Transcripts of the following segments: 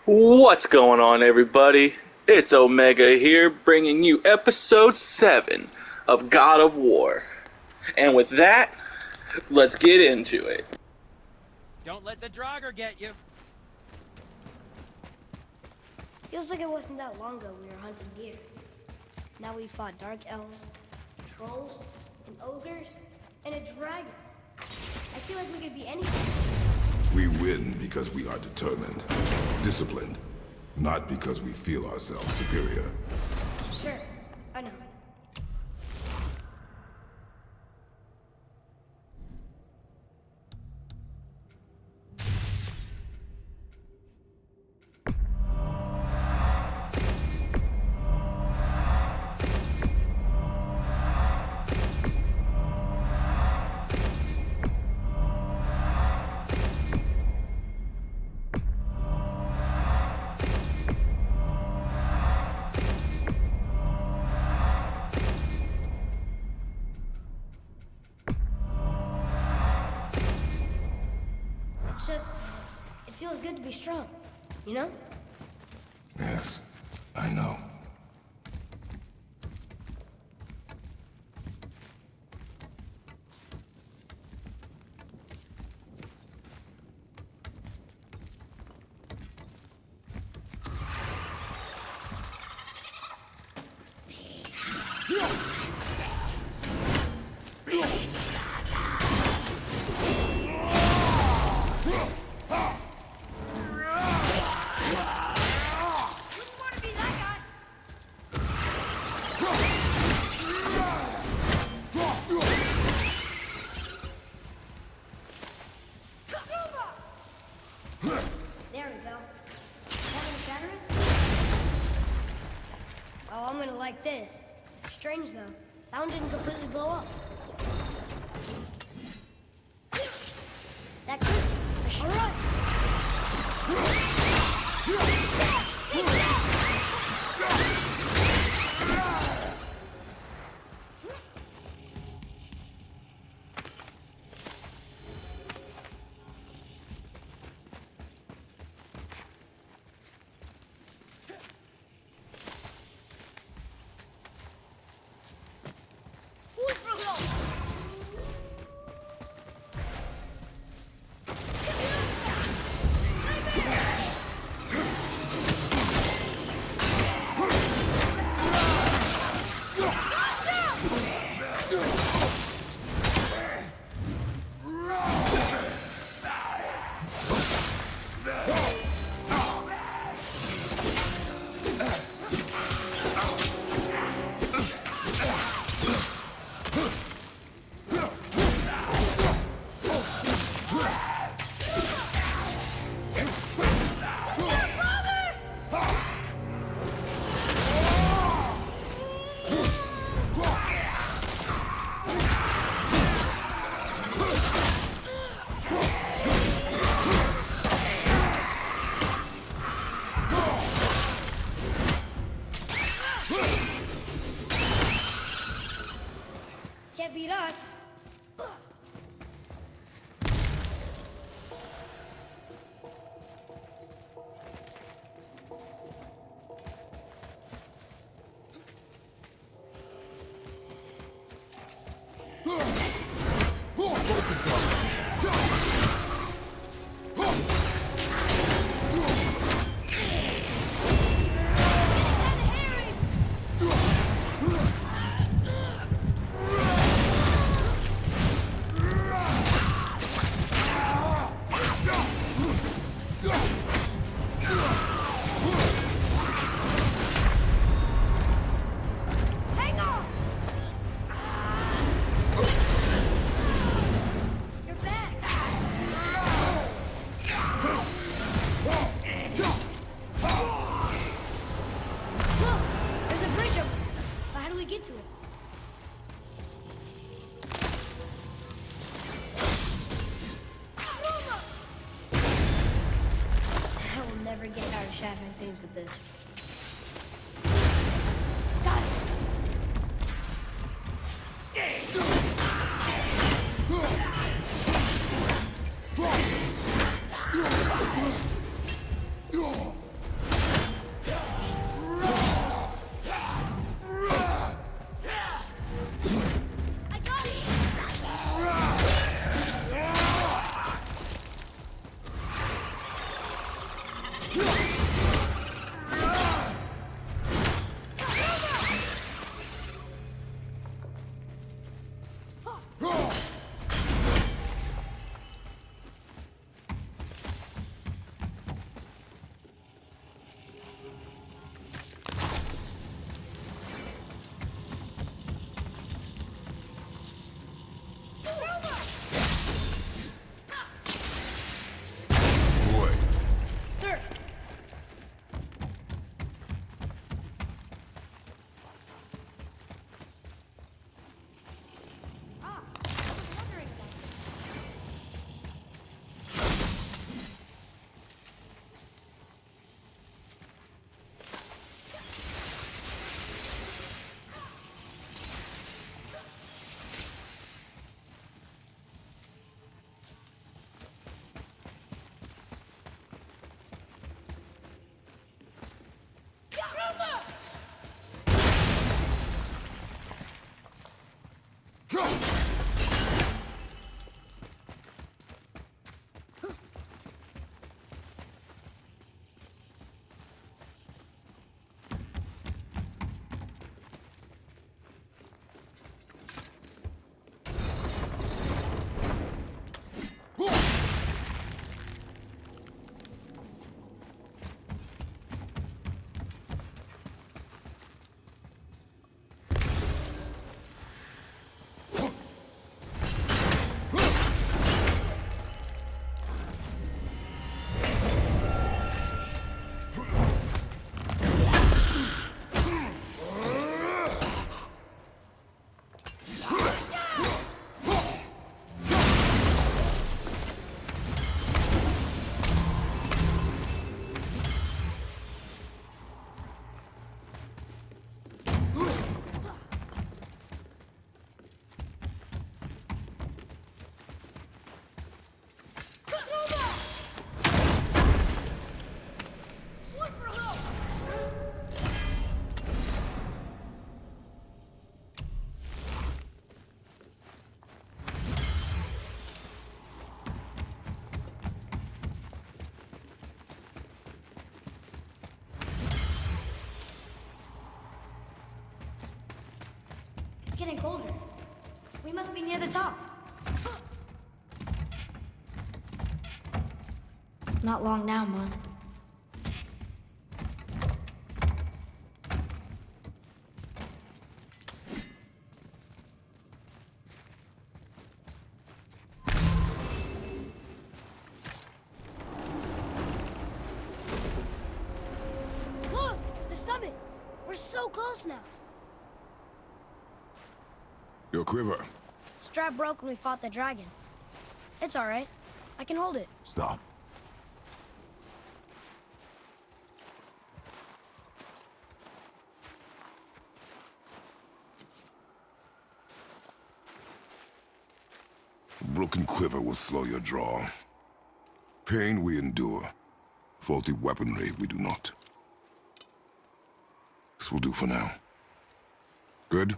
What's going on, everybody? It's Omega here, bringing you episode 7 of God of War. And with that, let's get into it. Don't let the Draugr get you. Feels like it wasn't that long ago we were hunting deer. Now we fought dark elves, trolls, and ogres, and a dragon. I feel like we could be anything. We win because we are determined, disciplined, not because we feel ourselves superior. Sure, I know. It's just, it feels good to be strong, you know? Yes, I know. Wouldn't want to be that guy. There we go. Having a shattering? Oh, I'm gonna like this. Strange though. That one didn't completely blow up. That could. All right. Can't beat us. Hang on! You're back! Look! There's a bridge up. But how do we get to it? I will never get out of shattering things with this. Got it! Sir! I was wondering about this. It's getting colder. We must be near the top. Not long now, Mom. Look! The summit! We're so close now. Your quiver. Strap broke when we fought the dragon. It's all right. I can hold it. Stop. A broken quiver will slow your draw. Pain we endure. Faulty weaponry we do not. This will do for now. Good?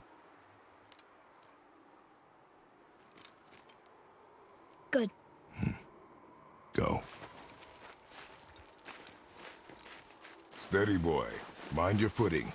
Good. Go. Steady, boy. Mind your footing.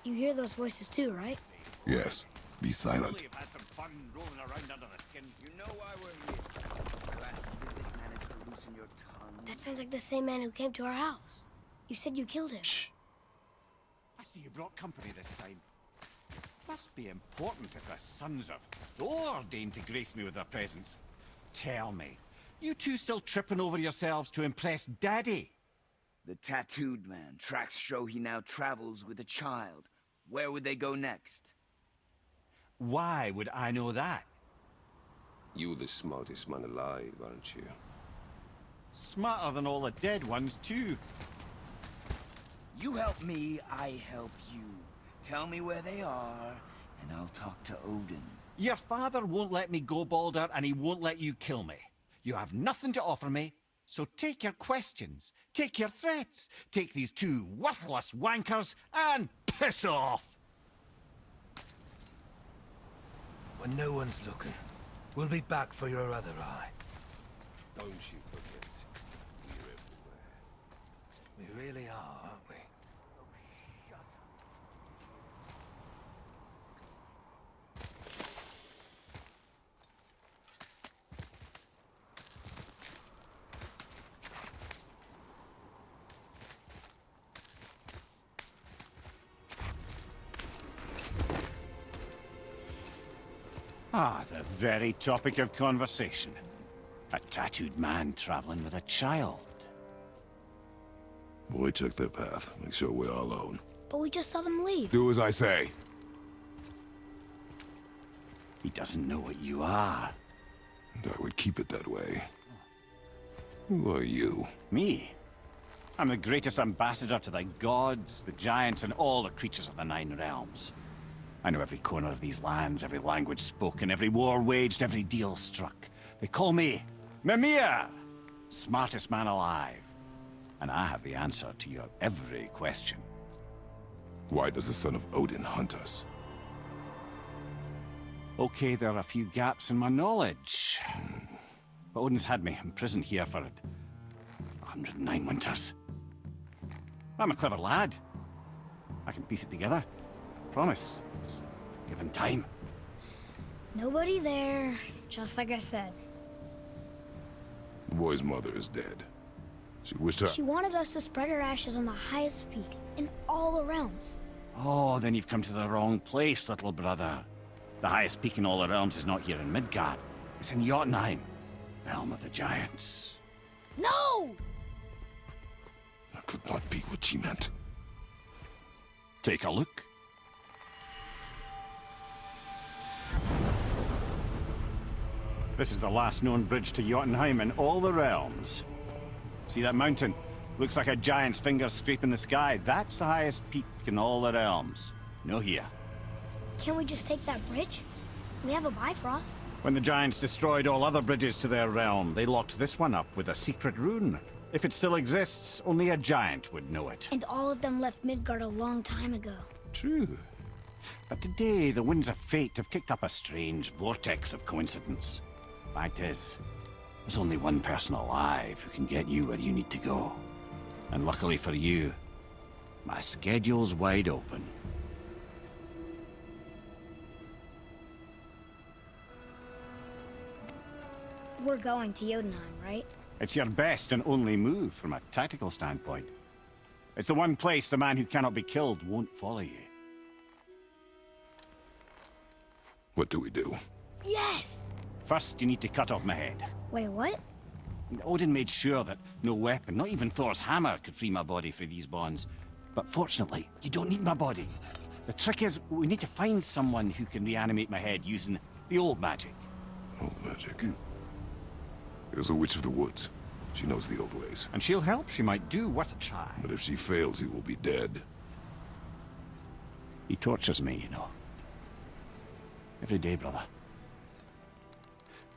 You hear those voices too, right? Yes. Be silent. You've had some burn rolling around under the skin. You know why we're here. Last visit managed to loosen your tongue. That sounds like the same man who came to our house. You said you killed him. Shh. I see you brought company this time. Must be important if the sons of Thor deign to grace me with their presence. Tell me, you two still tripping over yourselves to impress Daddy? The tattooed man. Tracks show he now travels with a child. Where would they go next? Why would I know that? You the smartest man alive, aren't you? Smarter than all the dead ones, too. You help me, I help you. Tell me where they are, and I'll talk to Odin. Your father won't let me go, Baldur, and he won't let you kill me. You have nothing to offer me, so take your questions, take your threats, take these two worthless wankers, and piss off! When no one's looking, we'll be back for your other eye. Don't you forget, we're everywhere. We really are, aren't we? Ah, the very topic of conversation. A tattooed man traveling with a child. Boy, check their path. Make sure we're all alone. But we just saw them leave. Do as I say. He doesn't know what you are. And I would keep it that way. Who are you? Me? I'm the greatest ambassador to the gods, the giants, and all the creatures of the Nine Realms. I know every corner of these lands, every language spoken, every war waged, every deal struck. They call me Mimir, smartest man alive. And I have the answer to your every question. Why does the son of Odin hunt us? Okay, there are a few gaps in my knowledge. But Odin's had me imprisoned here for 109 winters. I'm a clever lad. I can piece it together. Promise. Just give him time. Nobody there, just like I said. The boy's mother is dead. She wished her... She wanted us to spread her ashes on the highest peak in all the realms. Oh, then you've come to the wrong place, little brother. The highest peak in all the realms is not here in Midgard. It's in Jotunheim, realm of the giants. No! That could not be what she meant. Take a look. This is the last known bridge to Jotunheim in all the realms. See that mountain? Looks like a giant's finger scraping the sky. That's the highest peak in all the realms. No here. Can't we just take that bridge? We have a Bifrost. When the giants destroyed all other bridges to their realm, they locked this one up with a secret rune. If it still exists, only a giant would know it. And all of them left Midgard a long time ago. True. But today, the winds of fate have kicked up a strange vortex of coincidence. Fact is, there's only one person alive who can get you where you need to go. And luckily for you, my schedule's wide open. We're going to Jotunheim, right? It's your best and only move from a tactical standpoint. It's the one place the man who cannot be killed won't follow you. What do we do? Yes! First, you need to cut off my head. Wait, what? Odin made sure that no weapon, not even Thor's hammer, could free my body from these bonds. But fortunately, you don't need my body. The trick is, we need to find someone who can reanimate my head using the old magic. Old magic. There's a witch of the woods. She knows the old ways. And she'll help, she might do, worth a try. But if she fails, he will be dead. He tortures me, you know. Every day, brother.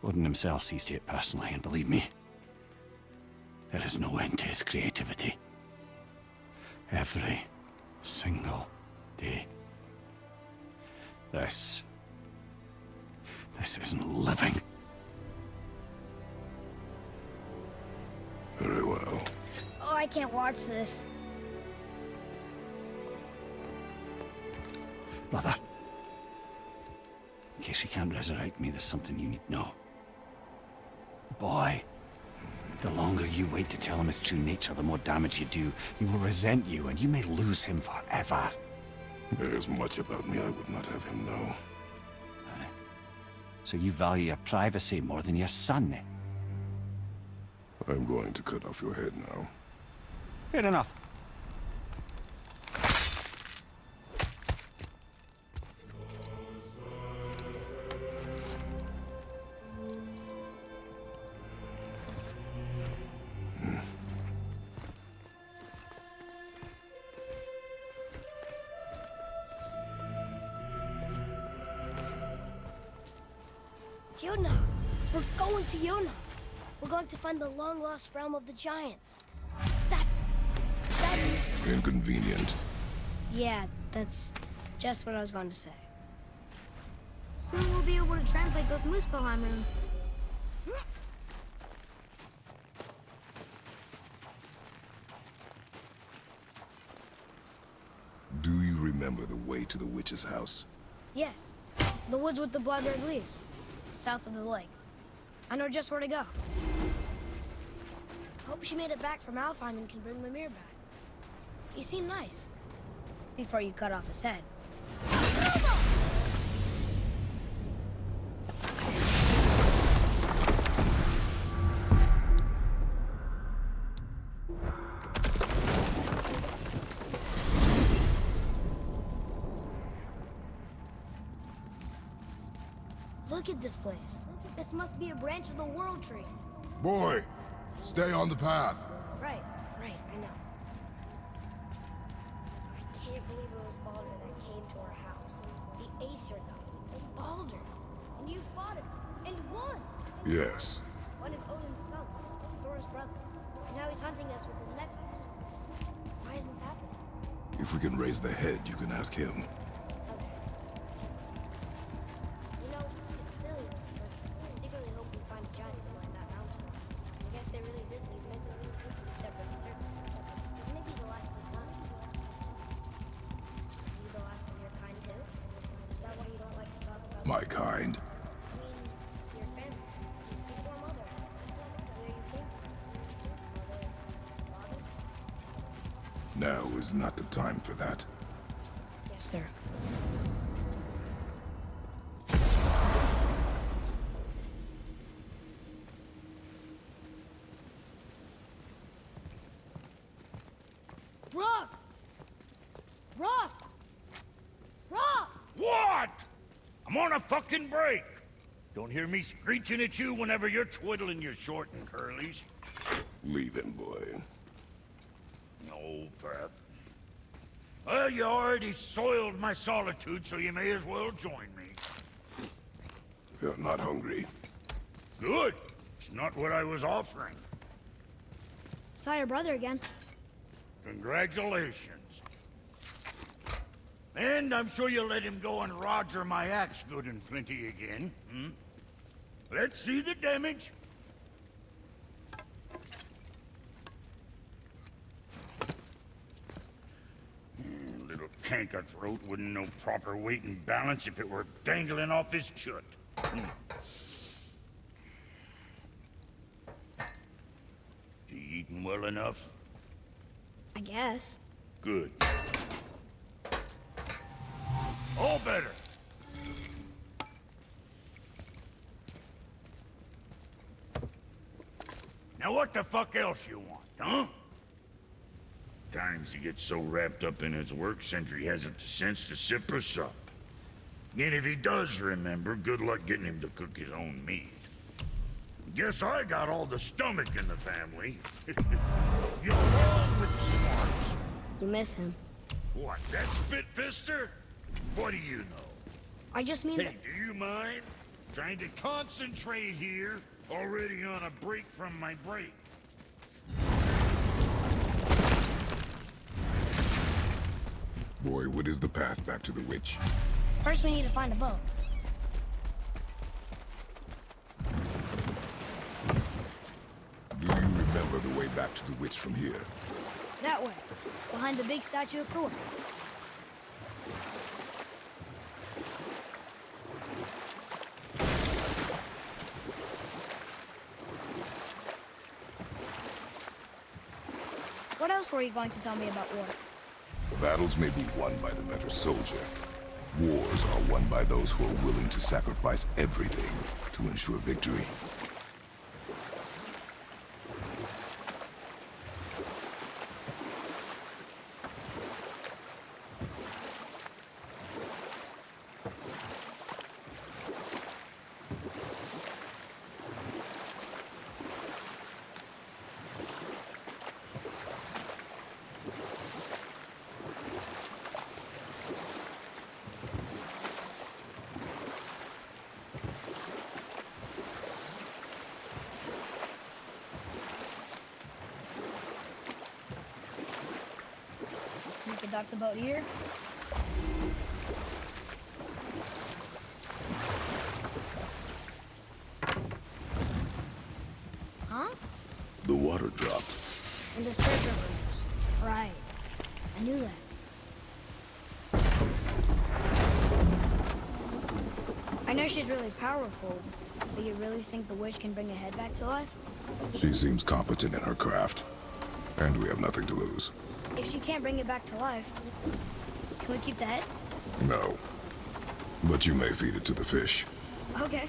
Odin himself sees to it personally, and believe me, there is no end to his creativity. Every single day. This isn't living. Very well. Oh, I can't watch this. Brother, in case she can't resurrect me, there's something you need to know. Boy, the longer you wait to tell him his true nature, the more damage you do. He will resent you, and you may lose him forever. There is much about me I would not have him know. So you value your privacy more than your son, eh? I'm going to cut off your head now. Fair enough. Yuna! We're going to Yuna! We're going to find the long-lost realm of the Giants. That's... Inconvenient. Yeah, that's just what I was going to say. Soon we'll be able to translate those Muspelheim runes. Do you remember the way to the witch's house? Yes. The woods with the blood-red leaves. South of the lake. I know just where to go. Hope she made it back from Alfheim and can bring Mimir back. He seemed nice. Before you cut off his head. Look at this place. This must be a branch of the World Tree. Boy, stay on the path. Right, I know. I can't believe it was Baldur that came to our house. The Aesir god. Baldur. And you fought him. And won. Yes. One of Odin's sons. Thor's brother. And now he's hunting us with his nephews. Why is this happening? If we can raise the head, you can ask him. You know, it's silly, but I secretly hope we find a giant somewhere in that mountain. I guess they really did leave mentally except for the serpent. Maybe the last was not. Are you the last of your kind too? Is that why you don't like to talk about My kind. I mean, your family. Before mother. Where you came from. Mother, father? Now is not the time for that. Yes, sir. Rock! Rock! Rock! What? I'm on a fucking break. Don't hear me screeching at you whenever you're twiddling your short and curlies. Leave him, boy. No, Pat. Well, you already soiled my solitude, so you may as well join me. You're not hungry. Good. It's not what I was offering. Saw your brother again. Congratulations. And I'm sure you'll let him go and Roger my axe good and plenty again, hmm? Let's see the damage. Little canker throat wouldn't know proper weight and balance if it were dangling off his chut. You eating well enough? I guess. Good. All better. Now what the fuck else you want, huh? Times he gets so wrapped up in his work, Sentry hasn't the sense to sip or sup. And if he does remember, good luck getting him to cook his own meat. Guess I got all the stomach in the family. You're wrong with the smarts. You miss him. What, that spit-fister? What do you know? I just mean Hey, do you mind? Trying to concentrate here, already on a break from my break. Boy, what is the path back to the witch? First we need to find a boat. Do you remember the way back to the witch from here? That way. Behind the big statue of Thor. else were you going to tell me about war? Battles may be won by the better soldier. Wars are won by those who are willing to sacrifice everything to ensure victory. We can dock the boat here. Huh? The water dropped. And the surfer rose. Right. I knew that. I know she's really powerful, but you really think the witch can bring a head back to life? She seems competent in her craft. And we have nothing to lose. If she can't bring it back to life, can we keep the head? No. But you may feed it to the fish. Okay.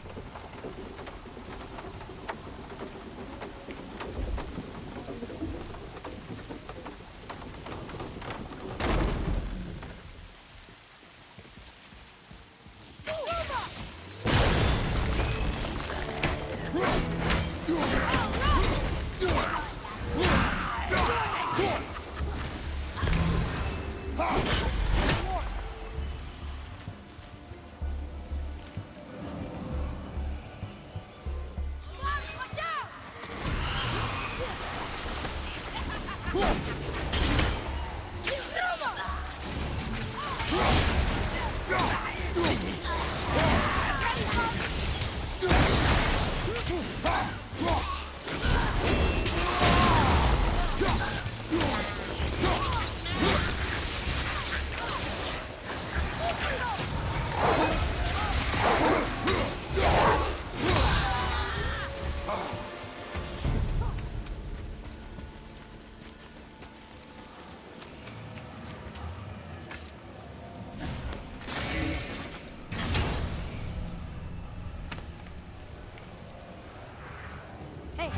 Hey,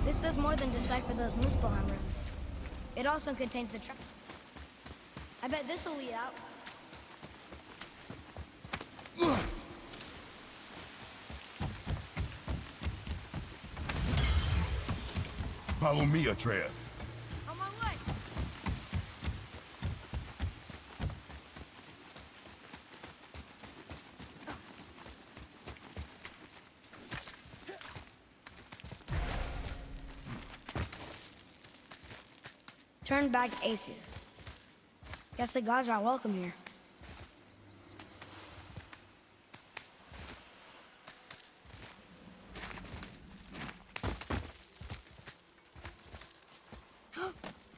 this does more than decipher those Muspelheim runes. It also contains the trap. I bet this will lead out. Follow me, Atreus. On my way. Turn back Aesir. Guess the gods aren't welcome here.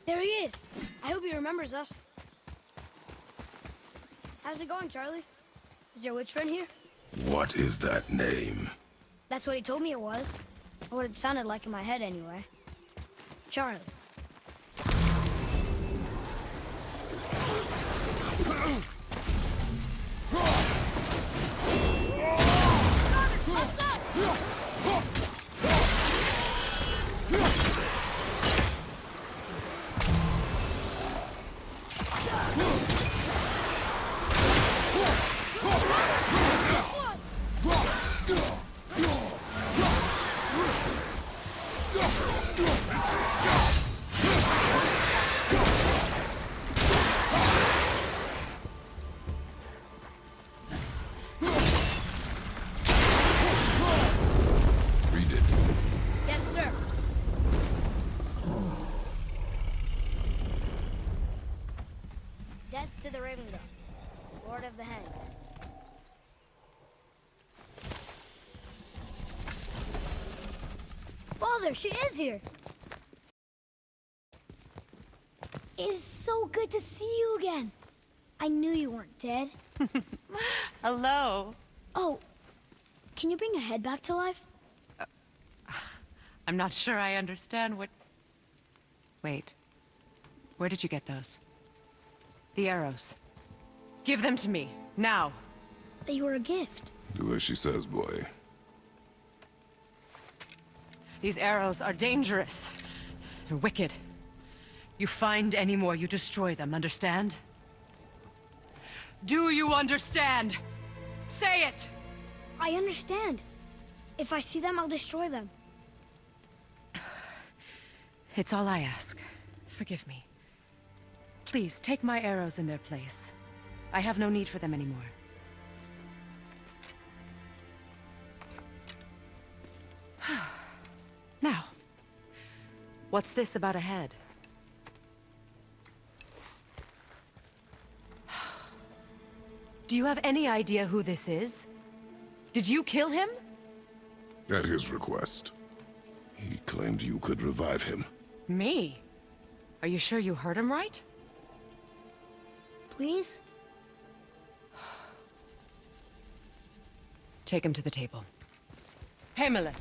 There he is! I hope he remembers us. How's it going, Charlie? Is your witch friend here? What is that name? That's what he told me it was. Or what it sounded like in my head, anyway. Charlie. Death to the Raven God, Lord of the Hang. Father, she is here! It's so good to see you again. I knew you weren't dead. Hello. Oh, can you bring a head back to life? I'm not sure I understand what... Wait, Where did you get those? The arrows. Give them to me, now. They were a gift. Do as she says, boy. These arrows are dangerous. They're wicked. You find any more, you destroy them, understand? Do you understand? Say it! I understand. If I see them, I'll destroy them. It's all I ask. Forgive me. Please, take my arrows in their place. I have no need for them anymore. Now, what's this about a head? Do you have any idea who this is? Did you kill him? At his request. He claimed you could revive him. Me? Are you sure you heard him right? Please? Take him to the table. Himmler!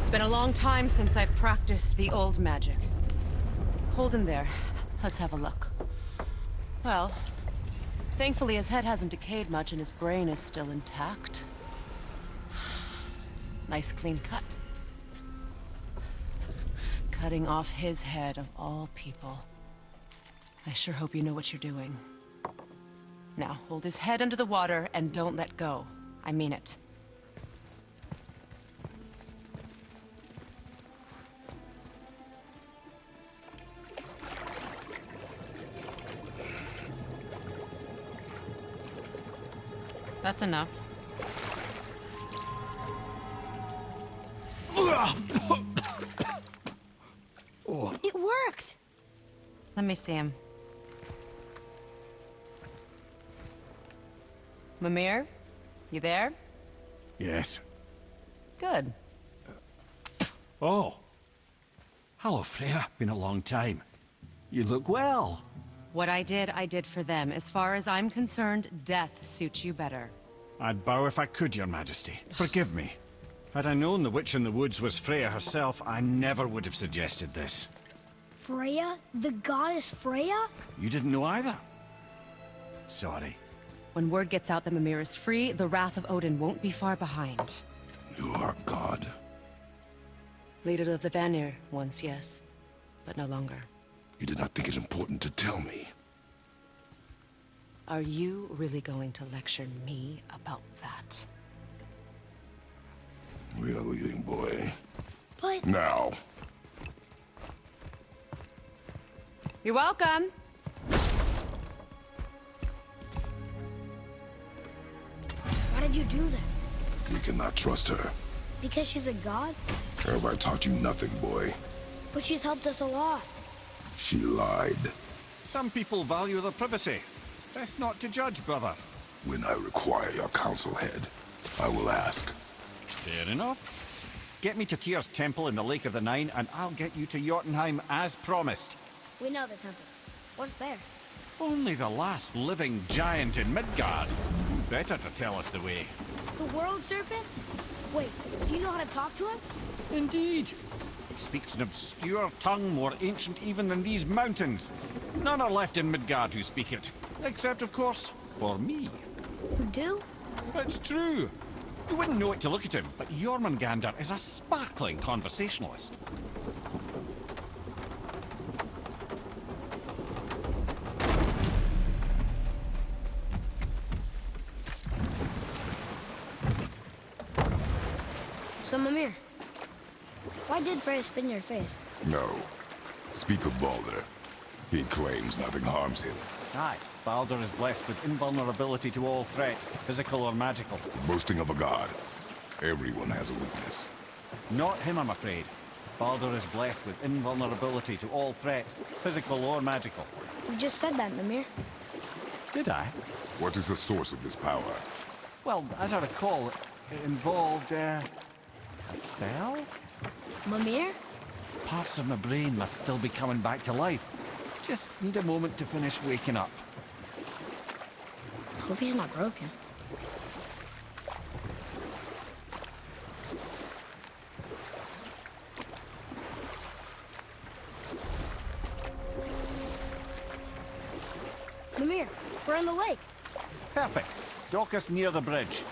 It's been a long time since I've practiced the old magic. Hold him there. Let's have a look. Well, thankfully his head hasn't decayed much and his brain is still intact. Nice clean cut. Cutting off his head of all people. I sure hope you know what you're doing. Now, hold his head under the water and don't let go. I mean it. That's enough. It worked! Let me see him. Mimir? You there? Yes. Good. Oh. Hello, Freya. Been a long time. You look well. What I did for them. As far as I'm concerned, death suits you better. I'd bow if I could, Your Majesty. Forgive me. Had I known the witch in the woods was Freya herself, I never would have suggested this. Freya? The goddess Freya? You didn't know either? Sorry. When word gets out that Mimir is free, the wrath of Odin won't be far behind. You are God. Leader of the Vanir, once, yes. But no longer. You did not think it important to tell me. Are you really going to lecture me about that? We are leaving, boy. But... Now. You're welcome. Why did you do that? You cannot trust her. Because she's a god? Have I taught you nothing, boy? But she's helped us a lot. She lied. Some people value their privacy. Best not to judge, brother. When I require your council head, I will ask. Fair enough. Get me to Tyr's temple in the Lake of the Nine, and I'll get you to Jotunheim as promised. We know the temple. What's there? Only the last living giant in Midgard. Who better to tell us the way? The World Serpent? Wait, do you know how to talk to him? Indeed. He speaks an obscure tongue more ancient even than these mountains. None are left in Midgard who speak it. Except, of course, for me. You do? It's true. You wouldn't know it to look at him, but Jormungandr is a sparkling conversationalist. So, Mimir, why did Freya spit in your face? No. Speak of Baldur. He claims nothing harms him. Aye, Baldur is blessed with invulnerability to all threats, physical or magical. Boasting of a god. Everyone has a weakness. Not him, I'm afraid. Baldur is blessed with invulnerability to all threats, physical or magical. You just said that, Mimir. Did I? What is the source of this power? Well, as I recall, it involved, a spell? Mimir? Parts of my brain must still be coming back to life. Just need a moment to finish waking up. Hope he's not broken. down the lake. Perfect. Dock us near the bridge.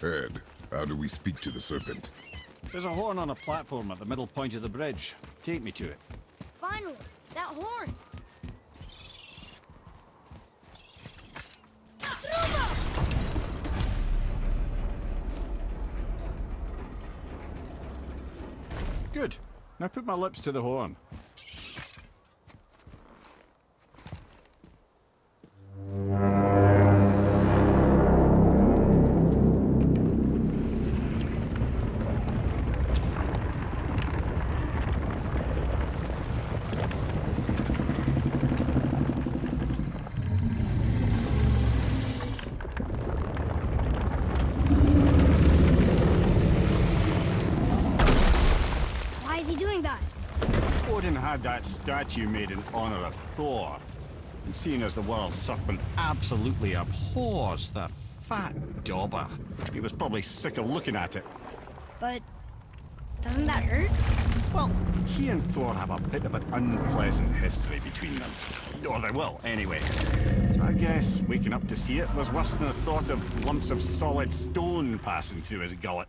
Ed, how do we speak to the serpent? There's a horn on a platform at the middle point of the bridge. Take me to it. Finally, that horn. Good. Now put my lips to the horn. Why is he doing that? Odin had that statue made in honor of Thor. And seeing as the world serpent absolutely abhors the fat dauber, he was probably sick of looking at it. But doesn't that hurt? Well, he and Thor have a bit of an unpleasant history between them. Or they will, anyway. So I guess waking up to see it was worse than the thought of lumps of solid stone passing through his gullet.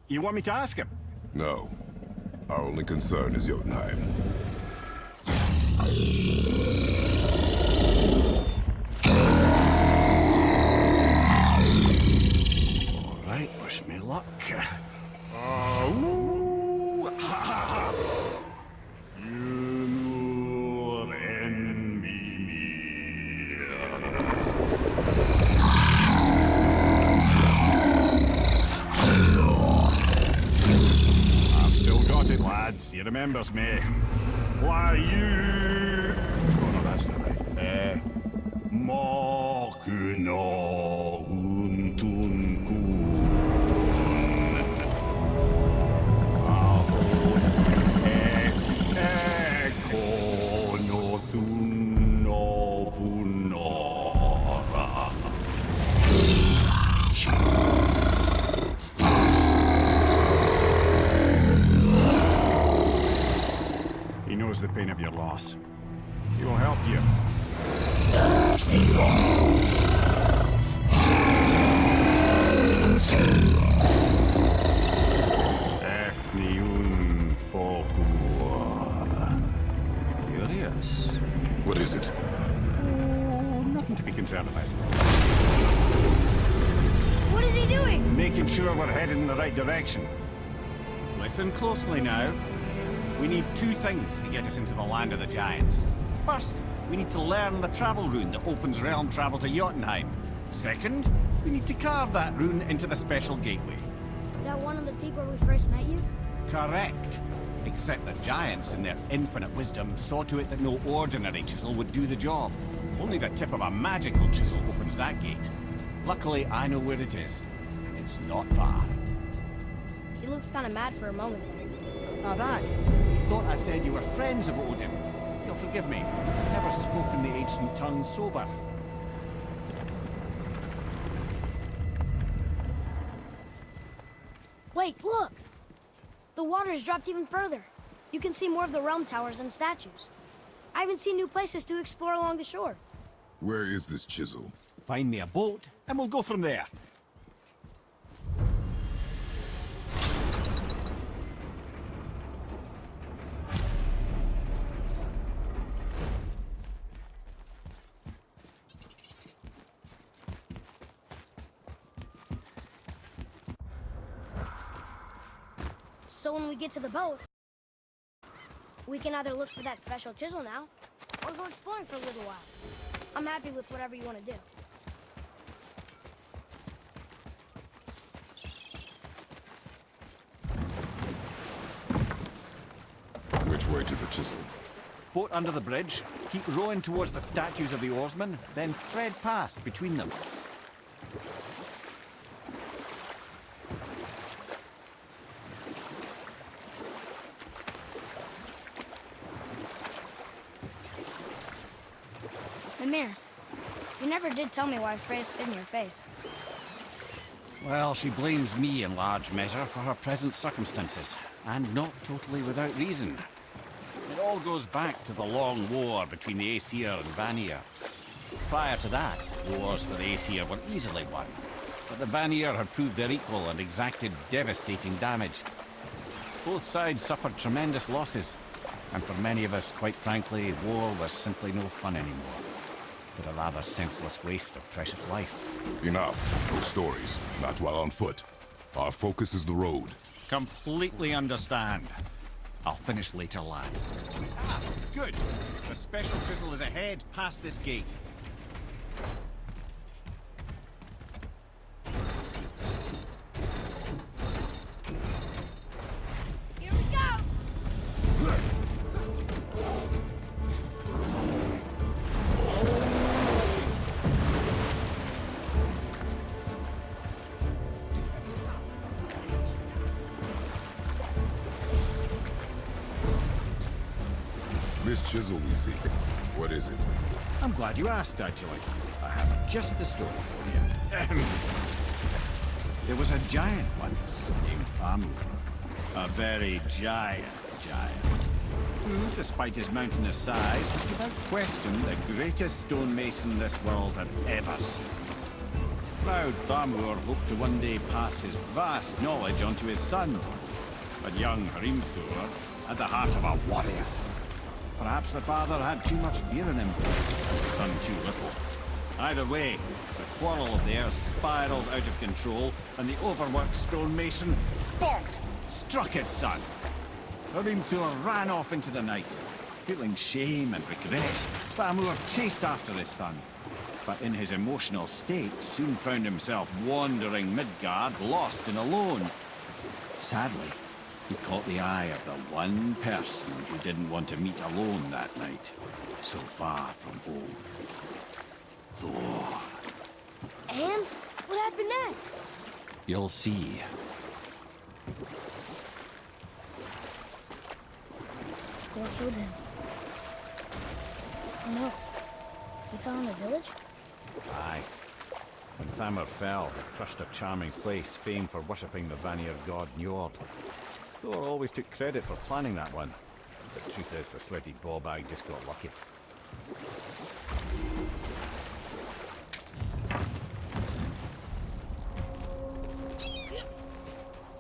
You want me to ask him? No. Our only concern is Jotunheim. All right, wish me luck. Oh, ha, ha, ha. You envy me. I've still got it, lads. He remembers me. Why you? Oh no, that's not right. Mokuno untun kun. He knows the pain of your loss. He will help you. Efniun Fogua. Curious. What is it? Oh, nothing to be concerned about. What is he doing? Making sure we're headed in the right direction. Listen closely now. We need two things to get us into the land of the giants. First, we need to learn the travel rune that opens realm travel to Jotunheim. Second, we need to carve that rune into the special gateway. That one of the peak where we first met you? Correct. Except the giants, in their infinite wisdom, saw to it that no ordinary chisel would do the job. Only the tip of a magical chisel opens that gate. Luckily, I know where it is, and it's not far. He looked kind of mad for a moment there. Now that, you thought I said you were friends of Odin. You'll forgive me. I've never spoken the ancient tongue sober. Wait, look! The water's dropped even further. You can see more of the realm towers and statues. I haven't seen new places to explore along the shore. Where is this chisel? Find me a boat, and we'll go from there. So when we get to the boat, we can either look for that special chisel now, or go exploring for a little while. I'm happy with whatever you want to do. Which way to the chisel? Boat under the bridge, keep rowing towards the statues of the oarsmen, then thread past between them. never did tell me why Freya spit in your face. Well, she blames me in large measure for her present circumstances, and not totally without reason. It all goes back to the long war between the Aesir and Vanir. Prior to that, wars for the Aesir were easily won, but the Vanir had proved their equal and exacted devastating damage. Both sides suffered tremendous losses, and for many of us, quite frankly, war was simply no fun anymore, but a rather senseless waste of precious life. Enough. No stories. Not while on foot. Our focus is the road. Completely understand. I'll finish later, lad. Ah, good. The special chisel is ahead, past this gate. Here we go! This chisel we seek. What is it? I'm glad you asked, actually. I have just the story for you. There was a giant once named Thamur. A very giant, who, despite his mountainous size, was without question the greatest stonemason this world had ever seen. Proud Thamur hoped to one day pass his vast knowledge onto his son. But young Hrimthur had the heart of a warrior. Perhaps the father had too much fear in him, the son too little. Either way, the quarrel of theirs spiraled out of control, and the overworked stonemason, bonk, struck his son. Hrimthur ran off into the night. Feeling shame and regret, Thamur chased after his son, but in his emotional state soon found himself wandering Midgard, lost and alone. Sadly, he caught the eye of the one person who didn't want to meet alone that night, so far from home. Thor. And? What happened next? You'll see. Thor killed him. Oh no. He fell in the village? Aye. When Thamur fell, he crushed a charming place famed for worshipping the Vanir god Njord. Thor always took credit for planning that one. The truth is, the sweaty ballbag just got lucky.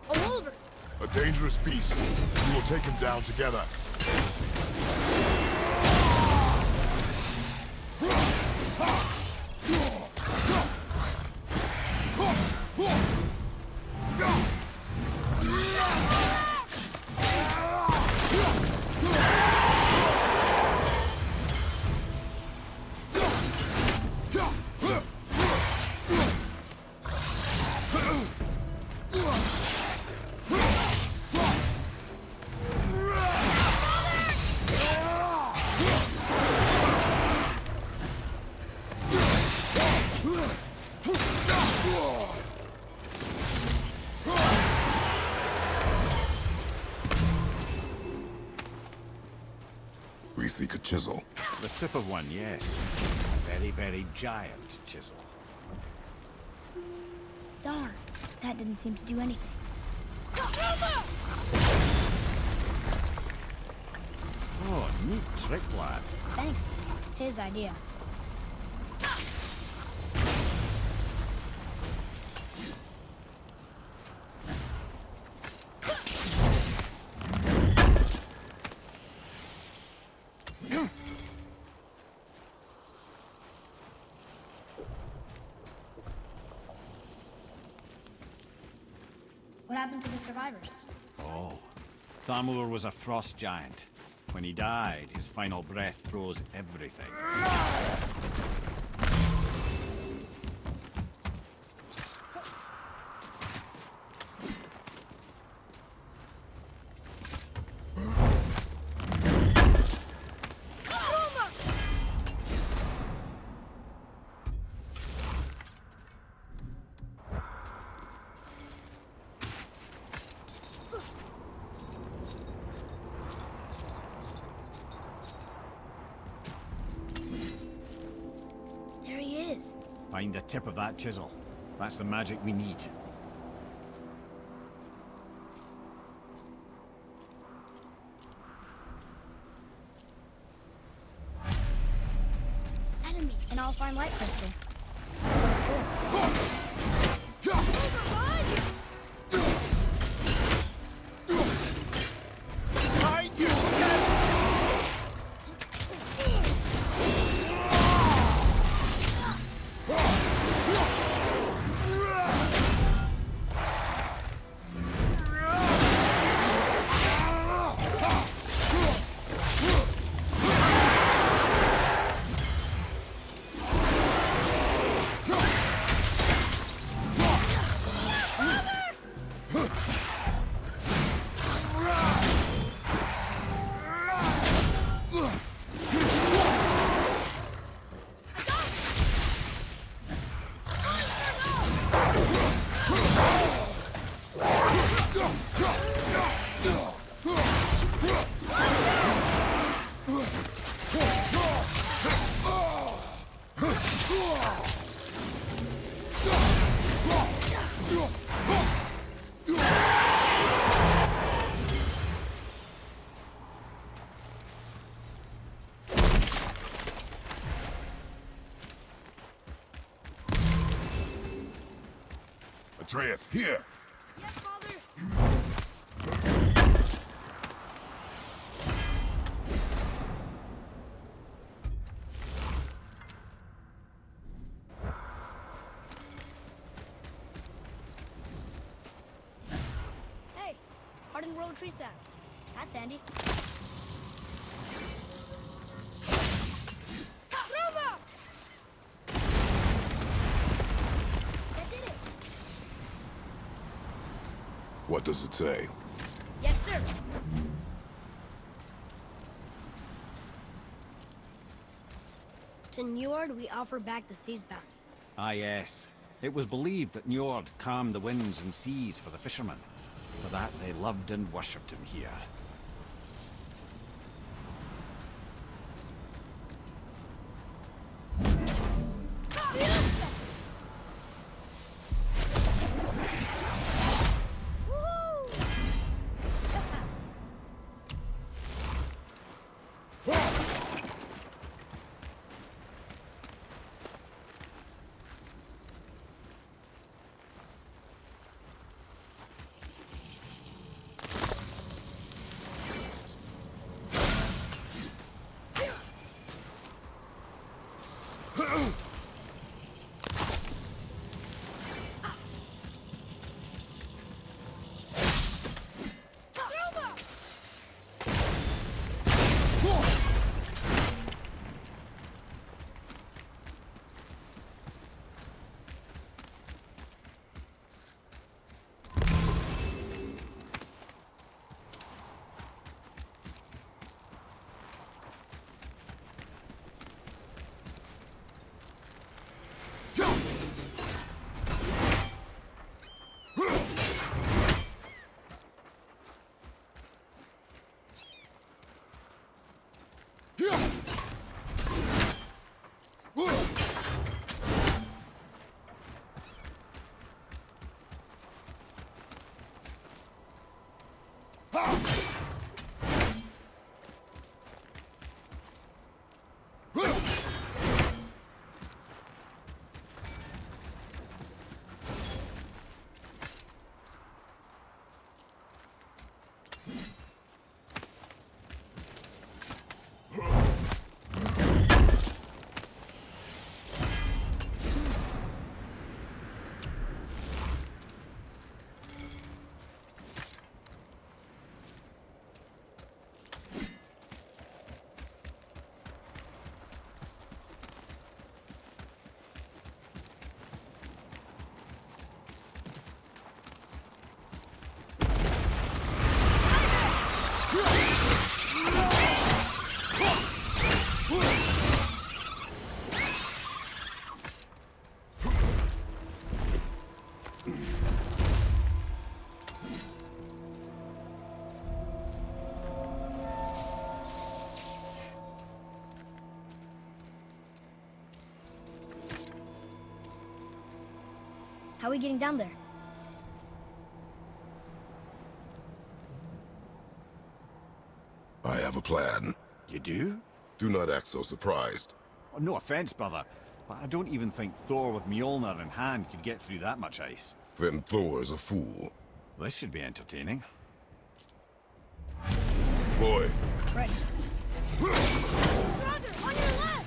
A wolverine! A dangerous beast. We will take him down together. We seek a chisel. The tip of one, yes. A very, very giant chisel. Darn, that didn't seem to do anything. Oh, neat trick, lad. Thanks. His idea. What happened to the survivors? Oh, Thamur was a frost giant. When he died, his final breath froze everything. Find the tip of that chisel. That's the magic we need. Enemies. And I'll find light crystal. Atreus, here! Yes, Father! Hey, hardened road tree sap. That's handy. Roma! That did it! What does it say? Yes, sir. To Njord, we offer back the sea's bounty. Ah, yes. It was believed that Njord calmed the winds and seas for the fishermen. For that, they loved and worshipped him here. How are we getting down there? I have a plan. You do? Do not act so surprised. Oh, no offense, brother, but I don't even think Thor with Mjolnir in hand could get through that much ice. Then Thor's a fool. This should be entertaining. Boy. Right. Roger, on your left!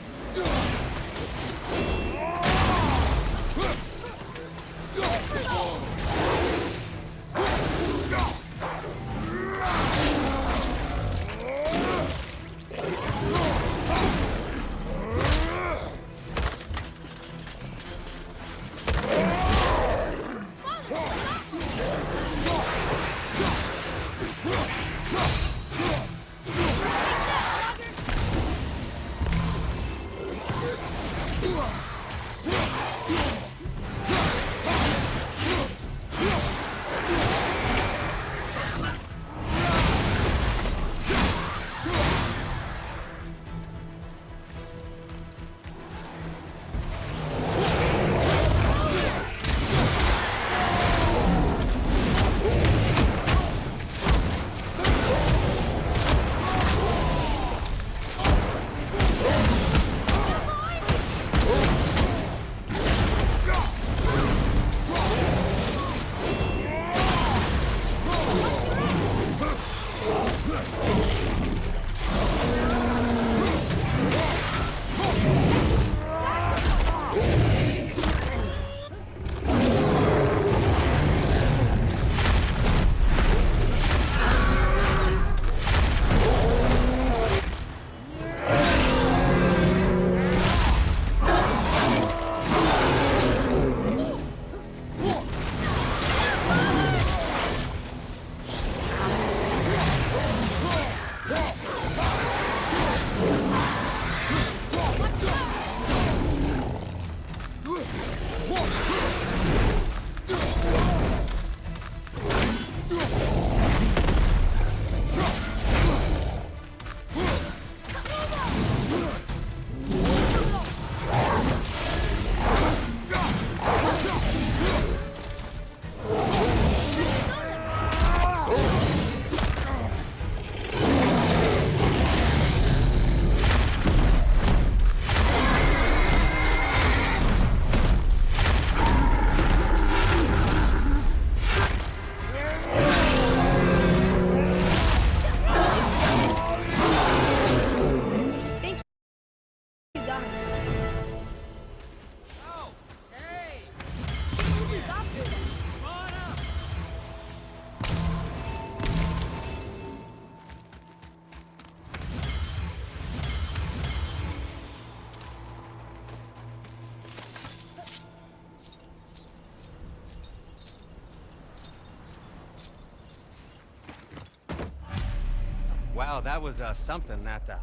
Wow, that was something, that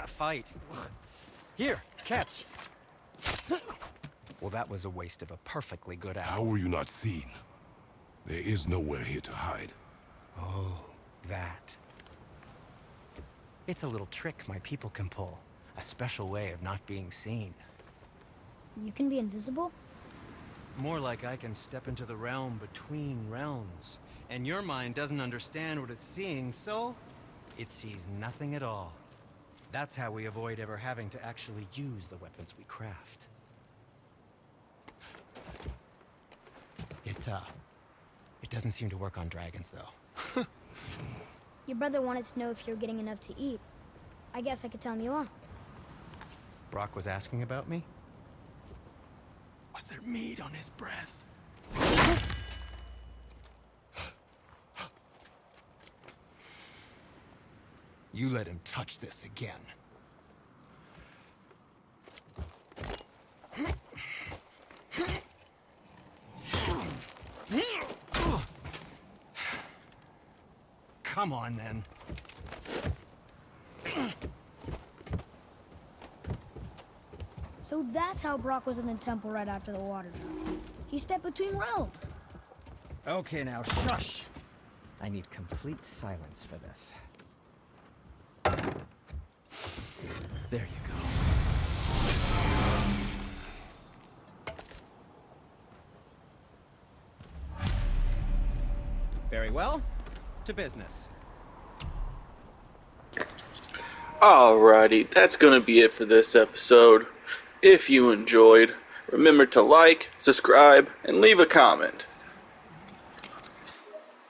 fight. Here, catch. Well, that was a waste of a perfectly good hour. How were you not seen? There is nowhere here to hide. Oh, that. It's a little trick my people can pull. A special way of not being seen. You can be invisible? More like I can step into the realm between realms. And your mind doesn't understand what it's seeing, so it sees nothing at all. That's how we avoid ever having to actually use the weapons we craft. It doesn't seem to work on dragons, though. Your brother wanted to know if you're getting enough to eat. I guess I could tell him you are. Brock was asking about me? Was there meat on his breath? You let him touch this again. Come on, then. So that's how Brock was in the temple right after the water drop. He stepped between realms. Okay, now, shush! I need complete silence for this. There you go. Very well. To business. Alrighty, that's gonna be it for this episode. If you enjoyed, remember to like, subscribe, and leave a comment.